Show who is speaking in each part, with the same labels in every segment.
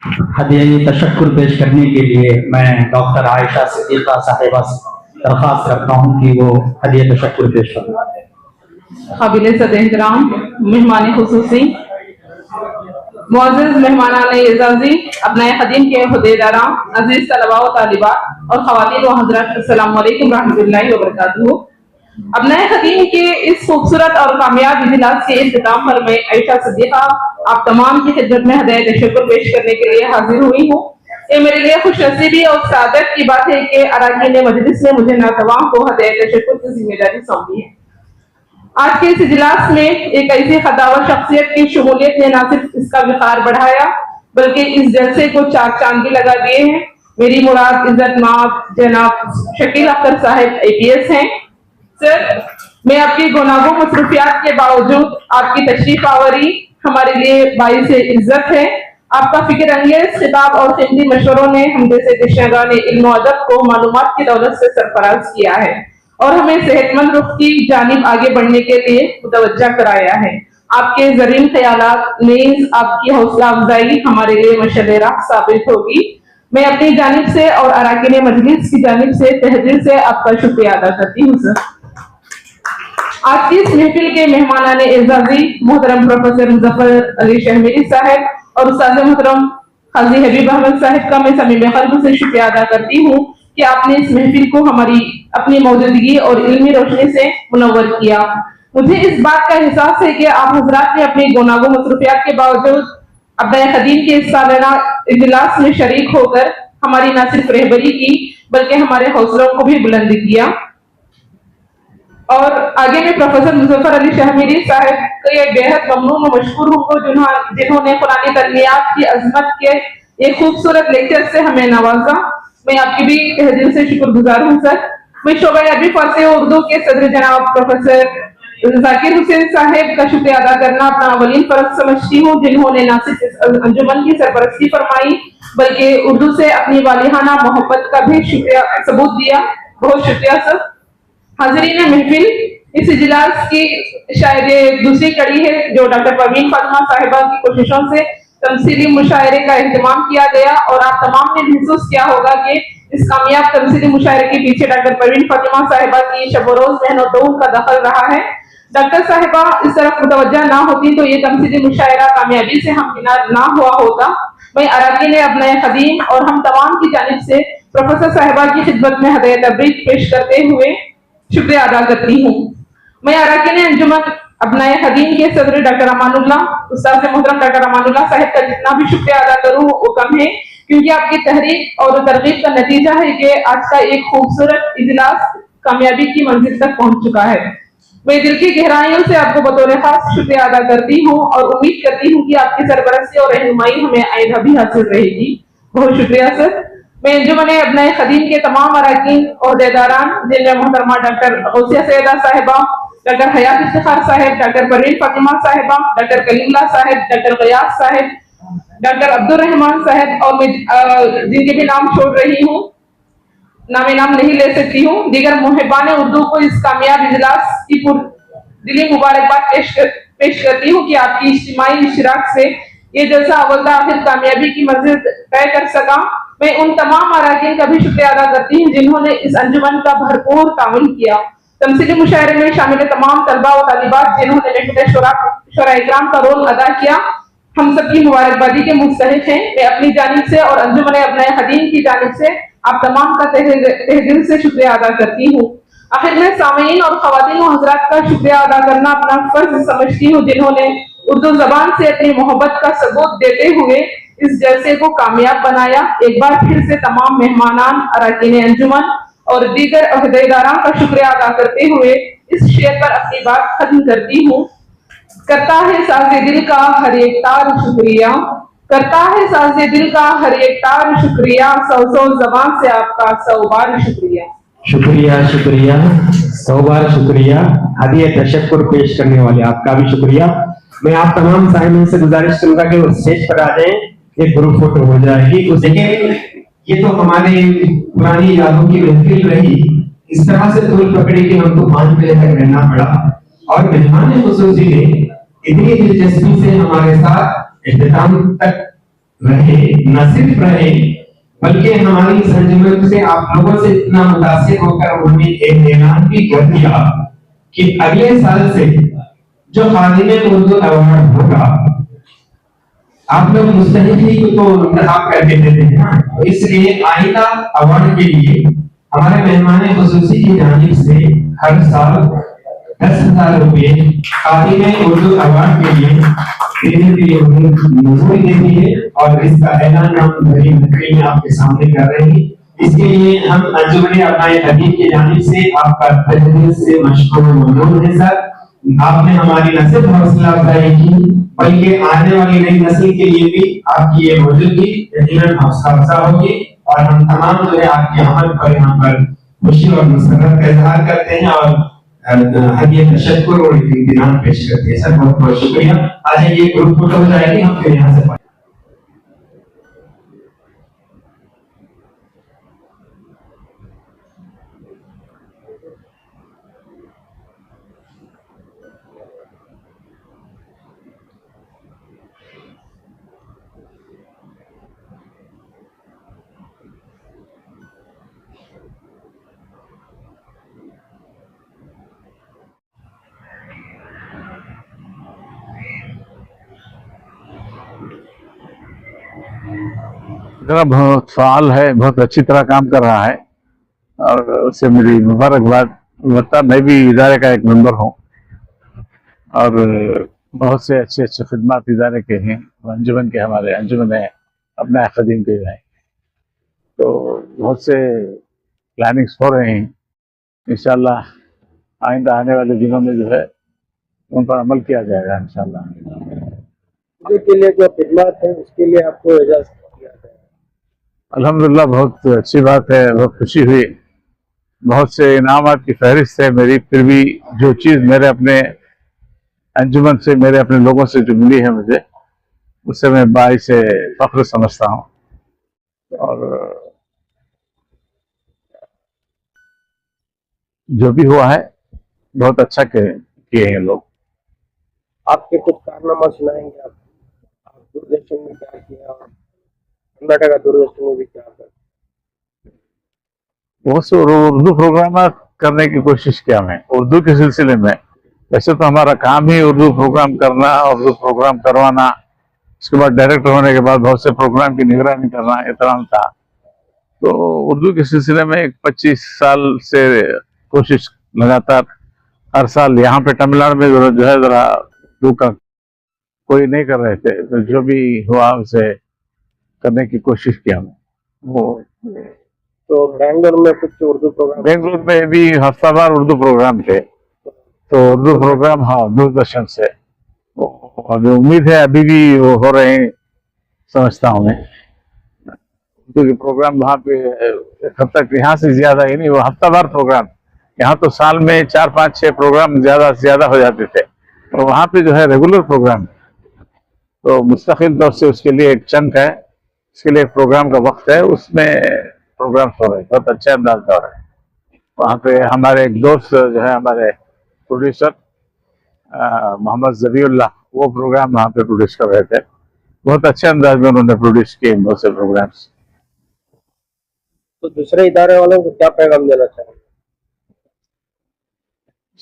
Speaker 1: हदिया तशक्कुर पेश करने के लिए मैं डॉक्टर आयशा सिद्दीक़ा साहिबा से दरख्वास्त करता हूँ कि वो हदिया तशक्कुर पेश करें।
Speaker 2: काबिल सद एहतराम मेहमान खुसूसी मुअज़्ज़ज़ मेहमानान एज़ाज़ी अपने ख़दीम के हुदेदारा अजीज़ तलबा व तालिबात और ख़वातीन व हज़रात अस्सलामु अलैकुम रहमतुल्लाहि व बरकातुहू। अपने ख़दीम के इस खूबसूरत और कामयाब इजलास के इख्तिताम पर मैं आयशा सिद्दीक़ा आप तमाम की खिदमत में हदिया तशक्कुर पेश करने के लिए हाजिर हुई हूँ। ये मेरे लिए खुशनसीबी और सादत की बात है कि अराकीन मजलिस ने मुझे नातवाम को हदिया तशक्कुर की जिम्मेदारी सौंपी है। आज के इस इजलास में एक ऐसी खदावर शख्सियत की शमूलियत ने न सिर्फ इसका विकार बढ़ाया बल्कि इस जलसे को चार चांद भी लगा दिए हैं। मेरी मुराद इज्जत माब जनाब शकील अख्तर साहब APS हैं। सर, मैं आपकी गुनाहों मसरूफियात के बावजूद आपकी तशरीफ आवरी हमारे लिए बाइस इज्जत है। आपका फिक्र अंगेज खिताब और कीमती मशवरों ने हम जैसे दिशनागान इल्म व अदब को मालूमात की दौलत से सरफराज किया है और हमें सेहतमंद रुख की जानिब आगे बढ़ने के लिए मुतवज्जा कराया है। आपके ज़रीन ख्यालात नीज़ आपकी हौसला अफजाई हमारे लिए मशअल राह साबित होगी। मैं अपनी जानिब से और अराकीन मजलिस की जानिब से तहे दिल से आपका शुक्रिया अदा करती हूँ। सर, आज की इस महफिल के मेहमानान एज़ाज़ी मोहतरम प्रोफेसर मुज़फ़्फ़र अली शहमीरी साहब और उस्ताद मोहतरम काजी हबीब अहमद साहब का मैं समीम क़ल्ब से शुक्रिया अदा करती हूँ कि आपने इस महफिल को हमारी अपनी मौजूदगी और इल्मी रोशनी से मुनव्वर किया। मुझे इस बात का एहसास है कि आप हजरात ने अपनी गुनाहों मसरूफियात के बावजूद अपने ख़दीम के इस सालाना इजलास में शरीक होकर हमारी न सिर्फ रहबरी की बल्कि हमारे हौसलों को भी बुलंद किया। और आगे में प्रोफेसर मुज़फ़्फ़र अली शहमीरी साहब के बेहद ममनून और मशकूर हूँ जिन्होंने कुरानी तलमियात की अजमत के एक खूबसूरत लेक्चर से हमें नवाजा। मैं आपकी भी तहे दिल से शुक्रगुजार हूँ। सर, मैं शोबा अरबी फारसी और उर्दू के सदर जनाब प्रोफेसर जाकिर हुसैन साहब का शुक्रिया अदा करना अपना अवलीन फर्ज समझती हूँ जिन्होंने न सिर्फ इस अंजुमन की सरपरस्ती फरमाई बल्कि उर्दू से अपनी वालिहाना मोहब्बत का भी शुक्रिया सबूत दिया। बहुत शुक्रिया सर। हाज़रीन महफिल, इस इजलास की शायद दूसरी कड़ी है जो डॉक्टर परवीन फातिमा साहिबा की कोशिशों से तमसीली मुशायरे का एहतमाम किया गया और आप तमाम ने महसूस किया होगा कि इस कामयाब तमसीली मुशायरे के पीछे डॉक्टर परवीन फातिमा साहिबा की शब रोज मेहनत का दखल रहा है। डॉक्टर साहिबा इस तरफ मुतवज्जा ना होती तो ये तमसीली मुशायरा कामयाबी से हमकिनार ना हुआ होता। मैं अराकीन अपने ख़दीम और हम तमाम की जानिब से प्रोफेसर साहिबा की खिदमत में हदिया तबरीक पेश करते हुए शुक्रिया अदा करती हूँ। मैं अराकीन अंजुमन अपना ख़दीम के सदर डॉक्टर अमानुल्लाह उस्ताद मोहतरम डॉक्टर अमानुल्लाह साहब का जितना भी शुक्रिया अदा करूँ वो कम है क्योंकि आपकी तहरीक और तरगीब का नतीजा है कि आज का एक खूबसूरत इजलास कामयाबी की मंजिल तक पहुंच चुका है। मैं दिल की गहराइयों से आपको बतौर खास शुक्रिया अदा करती हूँ और उम्मीद करती हूँ कि आपकी सरपरस्ती और रहनुमाई हमें आइंदा भी हासिल रहेगी। बहुत शुक्रिया सर। मैं अंजुमन अपने ख़दीम के तमाम अराकीन ओहदेदारान जिनमें मोहतरमा डॉक्टर गौसिया सैयदा साहिबा, डॉक्टर हयात इफ्तिखार साहब, डॉक्टर परवीन फातिमा साहिबा, डॉक्टर कलीमुल्लाह साहब, डॉक्टर गयास साहब, डॉक्टर अब्दुल रहमान साहब और मैं जिनके भी नाम छोड़ रही हूँ नाम नहीं ले सकती हूँ, दीगर मुहिबान उर्दू को इस कामयाब इजलास की दिली मुबारकबाद पेश करती हूँ कि आपकी इज्तिमाई इशराक से ये जलसा अव्वल आखिर कामयाबी की मंजिल तय कर सका। मैं उन तमाम अराकीन का भी शुक्रिया अदा करती हूँ जिन्होंने इस अंजुमन का भरपूर ताउन किया। तमसीली मुशायरे में शामिल तमाम तलबा और तालिबात जिन्होंने महफिल शुरा इकराम का रोल अदा किया, हम सबकी मुबारकबादी के मुस्तहिक हैं। मैं अपनी जानिब से और अंजुमन अपने ख़दीम की जानिब से आप तमाम का तहे दिल से शुक्रिया अदा करती हूँ। आखिर में सामीन और ख़वातीन व हज़रात का शुक्रिया अदा करना अपना फर्ज समझती हूँ जिन्होंने उर्दू ज़बान से अपनी मोहब्बत का सबूत देते हुए इस जलसे को कामयाब बनाया। एक बार फिर से तमाम मेहमानान अराकीन अंजुमन और दीगर अहदेदारान का शुक्रिया अदा करते हुए इस शेर पर अपनी बात खत्म करती हूँ। करता है साज़े दिल का हर एक तार शुक्रिया, करता है साज़े दिल का हर एक तार शुक्रिया, सौ सौ ज़बान से आपका 100 बार शुक्रिया।
Speaker 1: शुक्रिया शुक्रिया, 100 बार शुक्रिया। हदिया तशक्कुर पेश करने वाले आपका भी शुक्रिया। मैं आप तमाम साहिबों से गुजारिश करूंगा कि वो स्टेज पर आ जाएं, एक ग्रुप फोटो हो जाएगी। उस देखिए ये तो हमारे पुरानी यादों की महफिल रही, इस तरह से धूल पकड़ी कि हमको 5 बजे तक रहना पड़ा और मेहमान खुसूसी ने इतनी दिलचस्पी से हमारे साथ इख्तिताम तक रहे, न सिर्फ रहे बल्कि हमारी इस अंजुमन से आप लोगों से इतना मुतासिर होकर उन्होंने एक ऐलान भी कर दिया कि अगले साल से जो खादिम उर्दू अवार्ड होगा, आप लोग मुस्तहिकी को इंतखाब करके देते हैं ना, तो इसलिए आइंदा अवार्ड के लिए हमारे मेहमान खुसूसी की जानिब से हर साल 10,000 रुपए खादिम उर्दू अवार्ड के लिए देने के लिए मंजूरी देती है और इसका ऐलान हम बड़ी मुश्किल में आपके सामने कर रहे हैं। इसके लिए हम अंजुमन अपनाए हदीम की जानिब से आपका तहे दिल से मशकूर ममनून है सर। आपने हमारी न सिर्फ हौसला अफजाई की बल्कि आने वाली नई नस्ल के लिए भी आपकी ये मौजूदगी यकीनन हौसला अफजा होगी और हम तमाम जो है आपके अमल पर यहाँ पर खुशी और मसरत का इजहार करते हैं और हदिया तशक्कुर और इम्तिनान पेश करते हैं। सर बहुत बहुत शुक्रिया। आज ये ग्रुप फोटो हो जाएगी, हम फिर यहाँ से
Speaker 3: इतना बहुत फाल है, बहुत अच्छी तरह काम कर रहा है और उससे मेरी मुबारकबाद। लगता मैं भी इदारे का एक मेंबर हूँ और बहुत से अच्छे अच्छे खिदमात इदारे के हैं, अंजुमन के, हमारे अंजुमन है अपना खदीम के हैं, तो बहुत से प्लानिंग्स हो रहे हैं। इंशाल्लाह आइंदा आने वाले दिनों में जो है उन पर अमल किया जाएगा इंशाल्लाह।
Speaker 4: के लिए जो खिदमत है उसके लिए आपको इजाजत किया जाए।
Speaker 3: अल्हम्दुलिल्लाह बहुत अच्छी बात है, बहुत खुशी हुई। बहुत से इनामात की फहरिस्त है मेरी, फिर भी जो चीज़ मेरे अपने अंजुमन से, मेरे अपने लोगों से जो मिली है मुझे, उससे मैं बाइस से फख्र समझता हूँ और जो भी हुआ है बहुत अच्छा किए हैं लोग।
Speaker 4: आपके कुछ कारनामा सुनाएंगे आप दूरदर्शन में क्या किया और कर्नाटका दूरदर्शन में भी क्या कर
Speaker 3: वो उर्दू प्रोग्राम करने की कोशिश किया मैं उर्दू के सिलसिले में। वैसे तो हमारा काम ही उर्दू प्रोग्राम करना, उर्दू प्रोग्राम करवाना, उसके बाद डायरेक्टर होने के बाद बहुत से प्रोग्राम की निगरानी करना, इतना था। तो उर्दू के सिलसिले में 25 साल से कोशिश लगातार हर साल यहाँ पे तमिलनाडु में जो है जरा का कोई नहीं कर रहे थे, तो जो भी हुआ उसे करने की कोशिश किया मैं। वो
Speaker 4: तो बेंगलोर में कुछ उर्दू प्रोग्राम,
Speaker 3: बेंगलुरु में भी हफ्तावार उर्दू प्रोग्राम थे, तो उर्दू प्रोग्राम हाँ दूरदर्शन से अभी उम्मीद है अभी भी वो हो रहे हैं, समझता हूँ मैं। क्योंकि प्रोग्राम वहाँ पे हद तक यहाँ से ज्यादा ही नहीं, वो हफ्तावार प्रोग्राम, यहाँ तो साल में 4, 5, 6 प्रोग्राम ज्यादा से ज्यादा हो जाते थे, और वहाँ पे जो है रेगुलर प्रोग्राम, तो मुस्तकिल तौर से उसके लिए एक चंक है, उसके लिए एक प्रोग्राम का वक्त है, उसमें प्रोग्राम हो रहे हैं, बहुत अच्छा अंदाज हो रहा है। वहाँ पे हमारे एक दोस्त जो है हमारे प्रोड्यूसर मोहम्मद ज़बीउल्लाह, वो प्रोग्राम वहाँ पे प्रोड्यूस कर रहे थे, बहुत अच्छे अंदाज में उन्होंने प्रोड्यूस किए बहुत से प्रोग्राम्स।
Speaker 4: तो दूसरे इदारे वालों को क्या पैगाम देना चाहिए?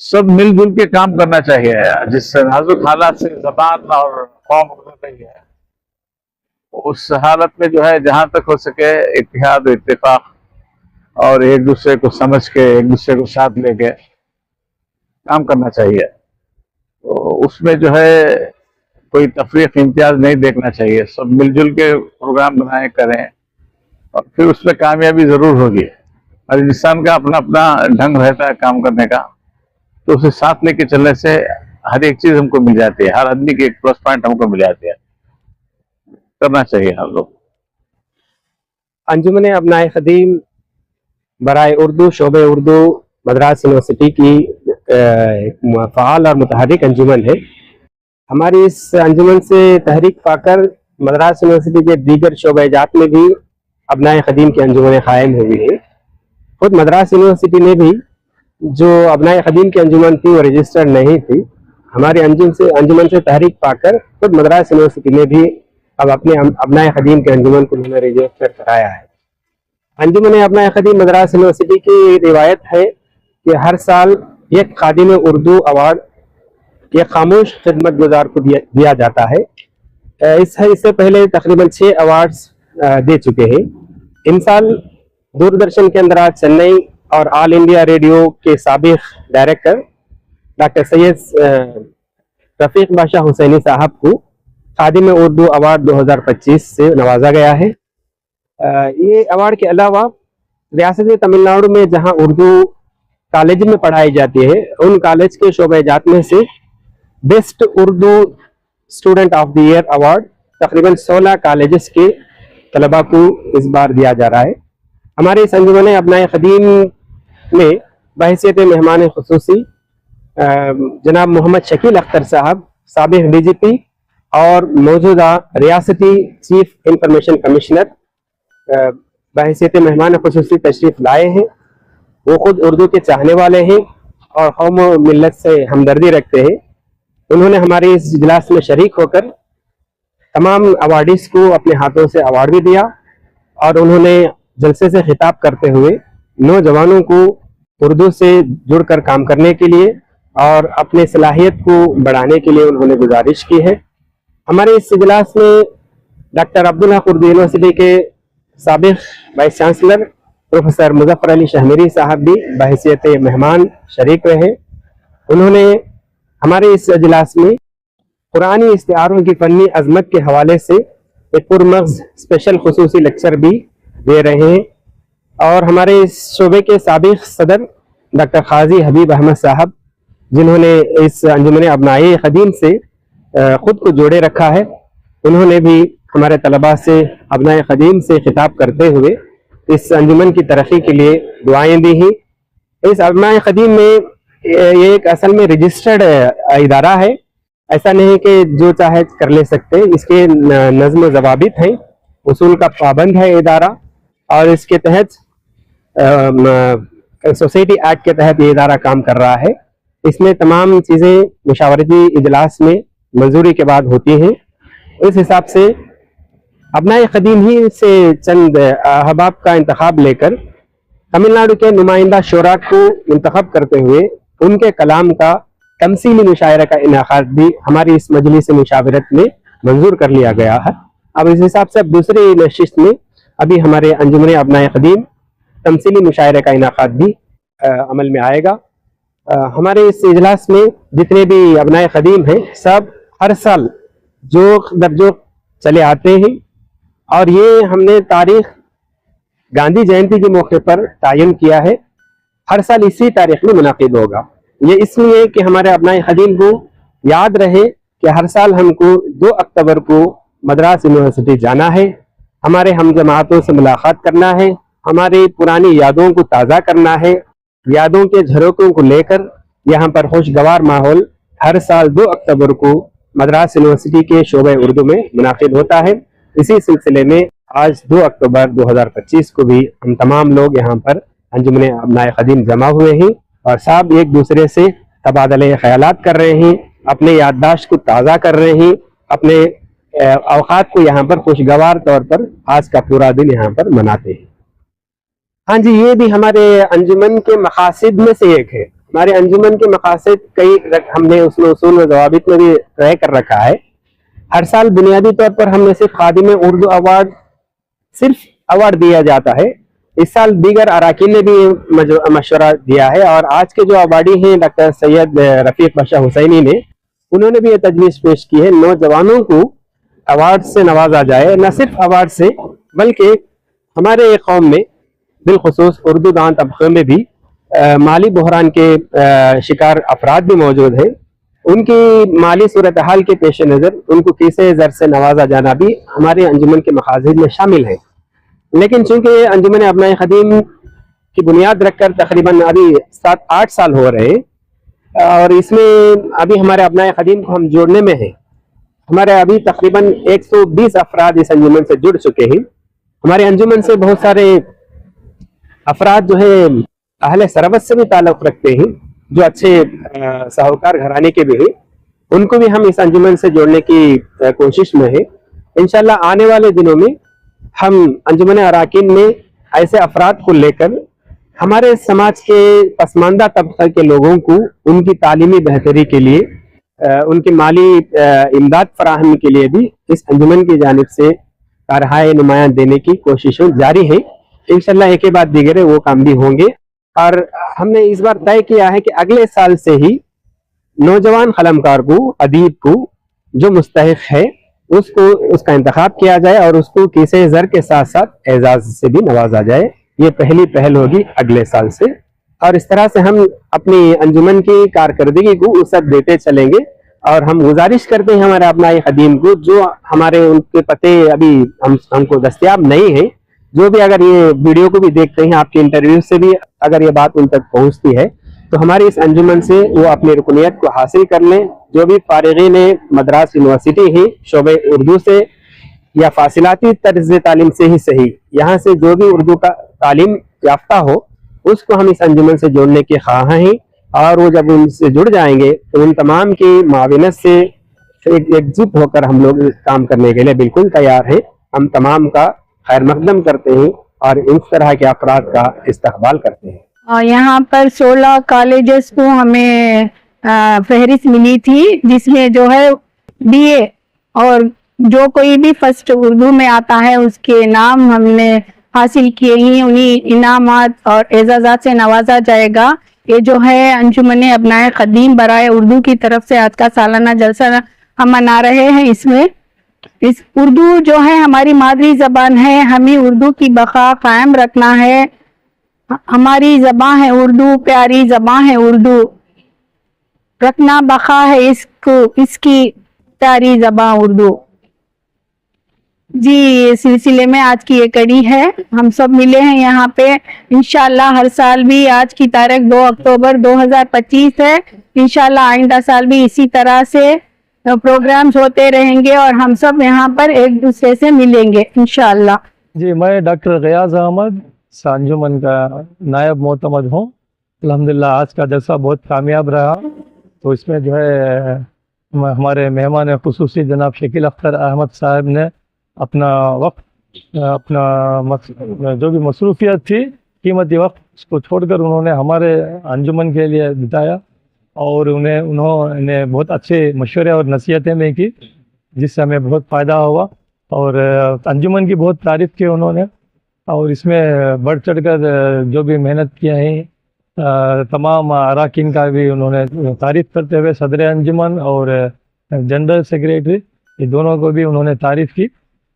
Speaker 3: सब मिलजुल के काम करना चाहिए। जिस नाजुक हालात से ज़बान और कौम गुजर रही है, उस हालत में जो है जहाँ तक हो सके इत्तेहाद, इत्तेफाक और एक दूसरे को समझ के, एक दूसरे को साथ लेके काम करना चाहिए। तो उसमें जो है कोई तफरीक, इम्तियाज नहीं देखना चाहिए, सब मिलजुल के प्रोग्राम बनाए करें और फिर उसमें कामयाबी जरूर होगी। हर इंसान का अपना अपना ढंग रहता है काम करने का, तो उसे साथ लेके चलने से हर एक चीज हमको मिल जाती है, हर आदमी की एक प्लस पॉइंट हमको मिल जाती है, करना चाहिए हम लोग।
Speaker 4: अंजुमन अपनाए खदीम बराए उर्दू शोबे उर्दू मद्रास यूनिवर्सिटी की फ़ाल और मुतहरिक अंजुमन है। हमारी इस अंजुमन से तहरीक पाकर मद्रास यूनिवर्सिटी के दीगर शोबेजात में भी अपनाए खदीम की अंजुमन कायम हुई है। खुद मद्रास यूनिवर्सिटी ने भी जो अपनाए खदीम की अंजुमन थी वो रजिस्टर्ड नहीं थी। हमारी अंजुमन से तहरीक पाकर खुद मद्रास यूनिवर्सिटी ने भी अब अपने अबनाए खदीम के अंजुमन को उन्होंने रजिस्टर कराया है। अंजुमन अबनाए खदीम मद्रास यूनिवर्सिटी की रिवायत है कि हर साल एक खादिम उर्दू अवार्ड एक खामोश खिदमत गुजार को दिया जाता है। इससे पहले तकरीबन 6 अवार्ड्स दे चुके हैं। इन साल दूरदर्शन के अंदर चेन्नई और ऑल इंडिया रेडियो के साबिक डायरेक्टर डॉक्टर सैयद रफीक बादशाह हुसैनी साहब को खादिम उर्दू अवार्ड 2025 से नवाजा गया है। ये अवार्ड के अलावा रियासत तमिलनाडु में जहां उर्दू कॉलेज में पढ़ाई जाती है, उन कॉलेज के शोबे जात में से best Urdu student of the year award तकरीबन 16 कॉलेजेस के तलबा को इस बार दिया जा रहा है। हमारे इस अंजुमन अबनाए खदीम में बहैसियत मेहमान खुसूसी जनाब मोहम्मद शकील अख्तर साहब साबिक DGP और मौजूदा रियासती चीफ इंफॉर्मेशन कमिश्नर बहैसियत मेहमान खुसूसी तशरीफ लाए हैं। वो खुद उर्दू के चाहने वाले हैं और कौम व मिल्लत से हमदर्दी रखते हैं। उन्होंने हमारे इस इजलास में शरीक होकर तमाम अवार्डीज को अपने हाथों से अवार्ड भी दिया और उन्होंने जलसे से खिताब करते हुए नौजवानों को उर्दू से जुड़कर काम करने के लिए और अपने सलाहियत को बढ़ाने के लिए उन्होंने गुजारिश की है। हमारे इस इजलास में डॉक्टर अब्दुल हक उर्दू यूनिवर्सिटी के साबिक vice chancellor professor Muzaffar Ali Shahmeri साहब भी बहैसियत मेहमान शरीक रहे। उन्होंने हमारे इस इजलास में कुरानी इस्तिआरों की फनी अजमत के हवाले से एक पुरमग़्ज़ स्पेशल खुसूसी लेक्चर भी दे रहे हैं और हमारे इस शोबे के साबिक सदर डॉक्टर खाजी हबीब अहमद साहब, जिन्होंने इस अंजुमन अबनाए खदीम से खुद को जोड़े रखा है, उन्होंने भी हमारे तलबा से अबनाए खदीम से खिताब करते हुए इस अंजुमन की तरक्की के लिए दुआएं दी हैं। इस अबनाए खदीम में ये एक असल में रजिस्टर्ड इदारा है, ऐसा नहीं कि जो चाहे कर ले सकते। इसके नज़्म ज़वाबित हैं, उसूल का पाबंद है इदारा और इसके तहत सोसाइटी एक्ट के तहत ये इदारा काम कर रहा है। इसमें तमाम चीज़ें मुशावरती इजलास में मंजूरी के बाद होती हैं। इस हिसाब से अबनाए खदीम ही से चंद अहबाब का इंतखाब लेकर तमिलनाडु के नुमाइंदा शोरा को इंतखाब करते हुए उनके कलाम का तमसीली मुशायरा का इनाकात भी हमारी इस मजलिस मुशावरत में मंजूर कर लिया गया है। अब इस हिसाब से अब दूसरी नशिस्त में अभी हमारे अंजुमन अबनाए खदीम तमसीली मुशायरे का इनाकात भी अमल में आएगा। हमारे इस इजलास में जितने भी अबनाए खदीम हैं सब हर साल जोक दर जोक चले आते हैं और ये हमने तारीख गांधी जयंती के मौके पर तायन किया है। हर साल इसी तारीख में मुनाकिद होगा। ये इसलिए कि हमारे अबनाए खदीम को याद रहे कि हर साल हमको 2 अक्टूबर को मद्रास यूनिवर्सिटी जाना है, हमारे हम जमातों से मुलाकात करना है, हमारी पुरानी यादों को ताज़ा करना है। यादों के झरोकों को लेकर यहाँ पर खुशगवार माहौल हर साल 2 अक्टूबर को मद्रास यूनिवर्सिटी के शोबे उर्दू में मुनाकिद होता है। इसी सिलसिले में आज 2 अक्टूबर 2025 को भी हम तमाम लोग यहाँ पर अंजुमन अबनाए खदीम जमा हुए हैं और सब एक दूसरे से तबादले ख्यालात कर रहे हैं, अपने याददाश्त को ताज़ा कर रहे हैं, अपने औकात को यहाँ पर खुशगवार तौर पर आज का पूरा दिन यहाँ पर मनाते हैं। हाँ जी, ये भी हमारे अंजुमन के मकासद में से एक है। हमारे अंजुमन के मकासद कई हमने उसमें उसूल व ज़वाबित में भी तय कर रखा है। हर साल बुनियादी तौर पर हमने सिर्फ खादिम उर्दू अवार्ड सिर्फ अवार्ड दिया जाता है। इस साल दीगर अराकीन ने भी मशवरा दिया है और आज के जो अवार्डी हैं डॉक्टर सैयद रफीक बादशाह हुसैनी ने, उन्होंने भी ये तजवीज़ पेश की है नौजवानों को अवार्ड से नवाजा जाए। न सिर्फ अवार्ड से बल्कि हमारे कौम में बिलखुसूस उर्दू दान तबके में भी माली बहरान के शिकार अफराद भी मौजूद हैं। उनकी माली सूरत हाल के पेश नज़र उनको किसे ज़र से नवाजा जाना भी हमारे अंजुमन के मकासद में शामिल है। लेकिन चूंकि अंजुमन अबनाए खदीम की बुनियाद रखकर तकरीबन अभी 7-8 साल हो रहे हैं और इसमें अभी हमारे अबनाए खदीम को हम जोड़ने में हैं। हमारे अभी तकरीबन 120 अफराद इस अंजुमन से जुड़ चुके हैं। हमारे अंजुमन से बहुत सारे अफराद जो है अहले सरबत से भी ताल्लुक़ रखते हैं, जो अच्छे साहूकार घराने के भी हैं। उनको भी हम इस अंजुमन से जोड़ने की कोशिश में हैं। इंशाल्लाह आने वाले दिनों में हम अंजुमन अराकीन में ऐसे अफराद को लेकर हमारे समाज के पसमानदा तबका के लोगों को उनकी तालीमी बेहतरी के लिए उनकी माली इमदाद फराहमी के लिए भी इस अंजुमन की जानिब से कारहाय नुमायां देने की कोशिशें जारी है। इंशाल्लाह एक के बाद दीगरे वो काम भी होंगे। और हमने इस बार तय किया है कि अगले साल से ही नौजवान कलमकार को, अदीब को जो मुस्तहिक है उसका इंतखाब किया जाए और उसको किसे ज़र के साथ साथ एजाज से भी नवाजा जाए। ये पहली पहल होगी अगले साल से। और इस तरह से हम अपनी अंजुमन की कारकर्दगी को वसअत देते चलेंगे। और हम गुजारिश करते हैं हमारे अपनाए खदीम को, जो हमारे उनके पते अभी हमको दस्तयाब नहीं है, जो भी अगर ये वीडियो को भी देखते हैं, आपके इंटरव्यू से भी अगर ये बात उन तक पहुंचती है, तो हमारी इस अंजुमन से वो अपनी रुकनियत को हासिल कर लें। जो भी फारिगीन मद्रास यूनिवर्सिटी है शोबे उर्दू से या फासिलाती तर्ज तालीम से ही सही, यहाँ से जो भी उर्दू का तालीम याफ्ता हो उसको हम इस अंजुमन से जोड़ने के ख्वाह हैं। और वो जब उनसे जुड़ जाएंगे तो उन तमाम की माविनत से एकजुट होकर हम लोग काम करने के लिए बिल्कुल तैयार हैं। हम तमाम का खैर मकदम करते हैं और इस तरह के अफराद का इस्तकबाल करते हैं।
Speaker 5: और यहाँ पर 16 कॉलेजेस को हमें फहरिस्त मिली थी, जिसमें जो है BA और जो कोई भी फर्स्ट उर्दू में आता है उसके नाम हमने हासिल किए ही, उन्हीं इनामात और एजाज़ात से नवाजा जाएगा। ये जो है अंजुमन अपनाए खदीम बराए उर्दू की तरफ से आज का सालाना जलसा हम मना रहे हैं। इसमें इस उर्दू जो है हमारी मादरी जबान है, हमें उर्दू की बका कायम रखना है। हमारी जबान है उर्दू, प्यारी जबान है उर्दू, रखना बका है इसकी प्यारी जबान उर्दू। जी, इस सिलसिले में आज की ये कड़ी है। हम सब मिले हैं यहाँ पे। इंशाल्लाह हर साल भी आज की तारीख 2 अक्टूबर 2025 है। इंशाल्लाह आइंदा साल भी इसी तरह से प्रोग्राम्स होते रहेंगे और हम सब यहाँ पर एक दूसरे से मिलेंगे इंशाल्लाह।
Speaker 6: जी, मैं डॉक्टर गयाज अहमद अंजुमन का नायब मोतमद हूँ। अल्हम्दुलिल्लाह आज का जलसा बहुत कामयाब रहा। तो इसमें जो है हमारे मेहमान खुसूसी जनाब शकील अख्तर अहमद साहब ने अपना वक्त, अपना जो भी मसरूफियत थी, कीमती वक्त, उसको छोड़कर उन्होंने हमारे अंजुमन के लिए बिताया और उन्होंने बहुत अच्छे मशवरे और नसीहतें में की, जिससे हमें बहुत फ़ायदा हुआ। और अंजुमन की बहुत तारीफ़ की उन्होंने और इसमें बढ़ चढ़ कर जो भी मेहनत किया है तमाम अराकीन का भी उन्होंने तारीफ़ करते हुए सदर अंजुमन और जनरल सेक्रेटरी, ये दोनों को भी उन्होंने तारीफ़ की।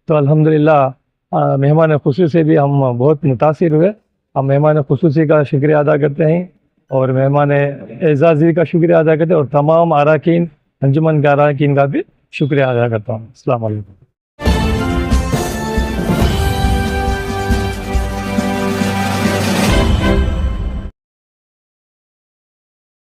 Speaker 6: तो अल्हम्दुलिल्लाह मेहमान खुसूसी से भी हम बहुत मुतासिर हुए। हम मेहमान खुसूसी का शुक्रिया अदा करते हैं और मेहमान एजाज़ी का शुक्रिया अदा करते हैं और तमाम अराकीन अंजुमन के अराकीन का भी शुक्रिया अदा करता हूँ। अस्सलाम वालेकुम।